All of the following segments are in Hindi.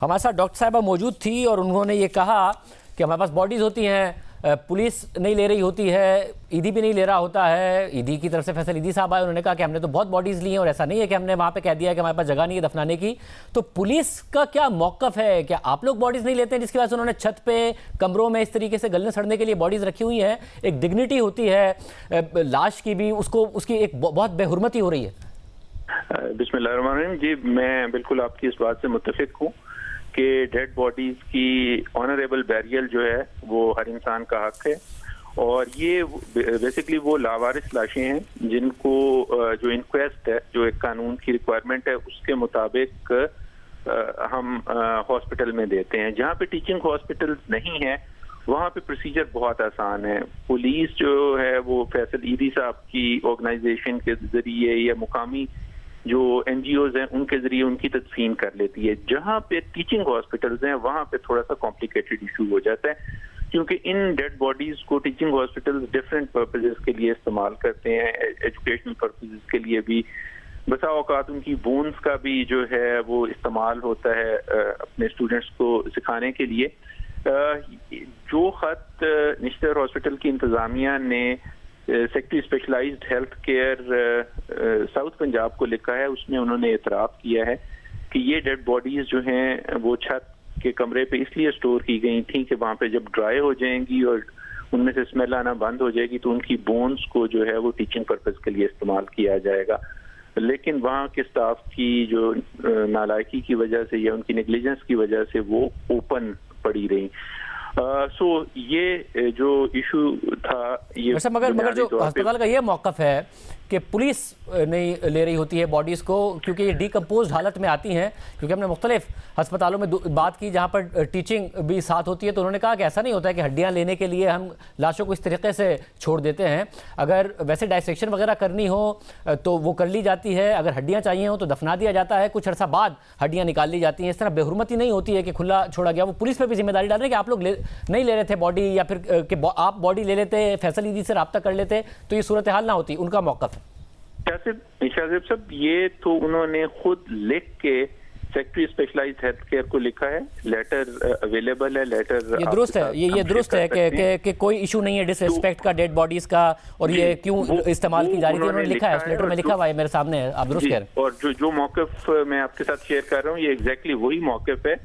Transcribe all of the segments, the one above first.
हमारे साथ डॉक्टर साहिबा मौजूद थी और उन्होंने ये कहा कि हमारे पास बॉडीज़ होती हैं, पुलिस नहीं ले रही होती है, ईडी भी नहीं ले रहा होता है। ईडी की तरफ से फैसल ईदी साहब आए, उन्होंने कहा कि हमने तो बहुत बॉडीज़ ली हैं और ऐसा नहीं है कि हमने वहाँ पे कह दिया है कि हमारे पास जगह नहीं है दफनाने की। तो पुलिस का क्या मौक़िफ़ है? क्या आप लोग बॉडीज़ नहीं लेते हैं जिसकी वजह से उन्होंने छत पे कमरों में इस तरीके से गलने सड़ने के लिए बॉडीज़ रखी हुई हैं? एक डिग्निटी होती है लाश की भी, उसको उसकी एक बहुत बेहुरमती हो रही है। बिस्मिल्लाहिर्रहमानिर्रहीम जी, मैं बिल्कुल आपकी इस बात से मुत्तफिक हूँ कि डेड बॉडीज की ऑनरेबल बैरियल जो है वो हर इंसान का हक है। और ये बेसिकली वो लावारिस लाशें हैं जिनको जो इंक्वेस्ट है, जो एक कानून की रिक्वायरमेंट है, उसके मुताबिक हम हॉस्पिटल में देते हैं। जहाँ पे टीचिंग हॉस्पिटल नहीं है वहाँ पे प्रोसीजर बहुत आसान है। पुलिस जो है वो फैसल ईदी साहब की ऑर्गेनाइजेशन के जरिए या मुकामी जो एनजीओज हैं उनके जरिए उनकी तदफीन कर लेती है। जहाँ पे टीचिंग हॉस्पिटल्स हैं वहाँ पे थोड़ा सा कॉम्प्लिकेटेड इशू हो जाता है, क्योंकि इन डेड बॉडीज को टीचिंग हॉस्पिटल्स डिफरेंट पर्पसेस के लिए इस्तेमाल करते हैं। एजुकेशनल पर्पसेस के लिए भी, बसा औकात उनकी बोन्स का भी जो है वो इस्तेमाल होता है अपने स्टूडेंट्स को सिखाने के लिए। जो खत निश्तर हॉस्पिटल की इंतजामिया ने secretary specialised health care South Punjab को लिखा है, उसमें उन्होंने एतराफ़ किया है कि ये डेड बॉडीज जो हैं वो छत के कमरे पे इसलिए स्टोर की गई थी कि वहाँ पे जब ड्राई हो जाएंगी और उनमें से स्मेल आना बंद हो जाएगी तो उनकी बोन्स को जो है वो टीचिंग पर्पस के लिए इस्तेमाल किया जाएगा। लेकिन वहाँ के स्टाफ की जो नालायकी की वजह से या उनकी नेग्लिजेंस की वजह से वो ओपन पड़ी रही। सो ये जो इशू था ये मगर जो अस्पताल का ये मौक़िफ़ है कि पुलिस नहीं ले रही होती है बॉडीज़ को क्योंकि ये डिकम्पोज हालत में आती हैं। क्योंकि हमने मुख्तलिफ अस्पतालों में बात की जहाँ पर टीचिंग भी साथ होती है, तो उन्होंने कहा कि ऐसा नहीं होता है कि हड्डियाँ लेने के लिए हम लाशों को इस तरीके से छोड़ देते हैं। अगर वैसे डायसेक्शन वगैरह करनी हो तो वो कर ली जाती है, अगर हड्डियाँ चाहिए हो तो दफना दिया जाता है, कुछ अर्सा बाद हड्डियाँ निकाल ली जाती हैं। इस तरह बेहुरमती नहीं होती है कि खुला छोड़ा गया। वो पुलिस पर भी जिम्मेदारी डाल रहे हैं कि आप लोग नहीं ले रहे थे बॉडी, या फिर कि आप बॉडी ले लेते, फैसल ईदी से रब्ता कर लेते तो ये सूरत हाल ना होती। उनका मौक़िफ़ है। शाहज़ेब साहब, ये तो उन्होंने खुद लिख के सेक्रेटरी स्पेशलाइज्ड हेल्थ केयर को लिखा है, लेटर अवेलेबल है। लेटर ये दुरुस्त है, ये दुरुस्त है कि कोई इशू नहीं है डिसरिस्पेक्ट का डेड बॉडीज का, और ये क्यों इस्तेमाल की जा रही थी। उन्होंने लिखा है, उस लेटर में लिखा हुआ है, मेरे सामने है, आप दुरुस्त कह रहे हैं। और जो मौक़िफ़ मैं आपके साथ शेयर कर रहा हूँ ये एग्जैक्टली वही मौक़िफ़ है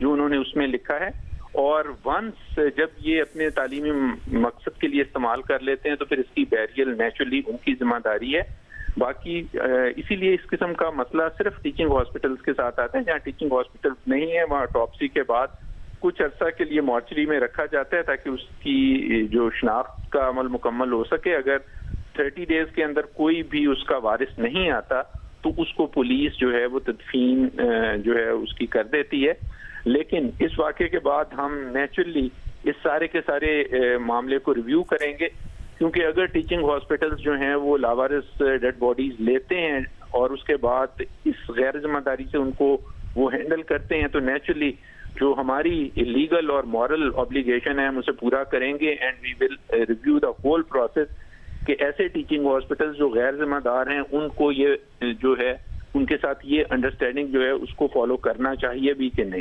जो उन्होंने उसमें लिखा है। और वंस जब ये अपने तालीमी मकसद के लिए इस्तेमाल कर लेते हैं तो फिर इसकी बैरियल नेचुरली उनकी जिम्मेदारी है। बाकी इसीलिए इस किस्म का मसला सिर्फ टीचिंग हॉस्पिटल्स के साथ आता है। जहाँ टीचिंग हॉस्पिटल्स नहीं है वहाँ ऑटोप्सी के बाद कुछ अर्सा के लिए मॉर्चरी में रखा जाता है ताकि उसकी जो शनाख्त का अमल मुकम्मल हो सके। अगर 30 डेज के अंदर कोई भी उसका वारिस नहीं आता तो उसको पुलिस जो है वो तदफीन जो है उसकी कर देती है। लेकिन इस वाक़े के बाद हम नेचुरली इस सारे के सारे मामले को रिव्यू करेंगे, क्योंकि अगर टीचिंग हॉस्पिटल्स जो हैं वो लावारिस डेड बॉडीज लेते हैं और उसके बाद इस गैर जिम्मेदारी से उनको वो हैंडल करते हैं तो नेचुरली जो हमारी लीगल और मॉरल ऑब्लिगेशन है हम उसे पूरा करेंगे। And we will review the whole process कि ऐसे टीचिंग हॉस्पिटल्स जो गैर जिम्मेदार हैं उनको ये जो है उनके साथ ये अंडरस्टैंडिंग जो है उसको फॉलो करना चाहिए भी कि नहीं।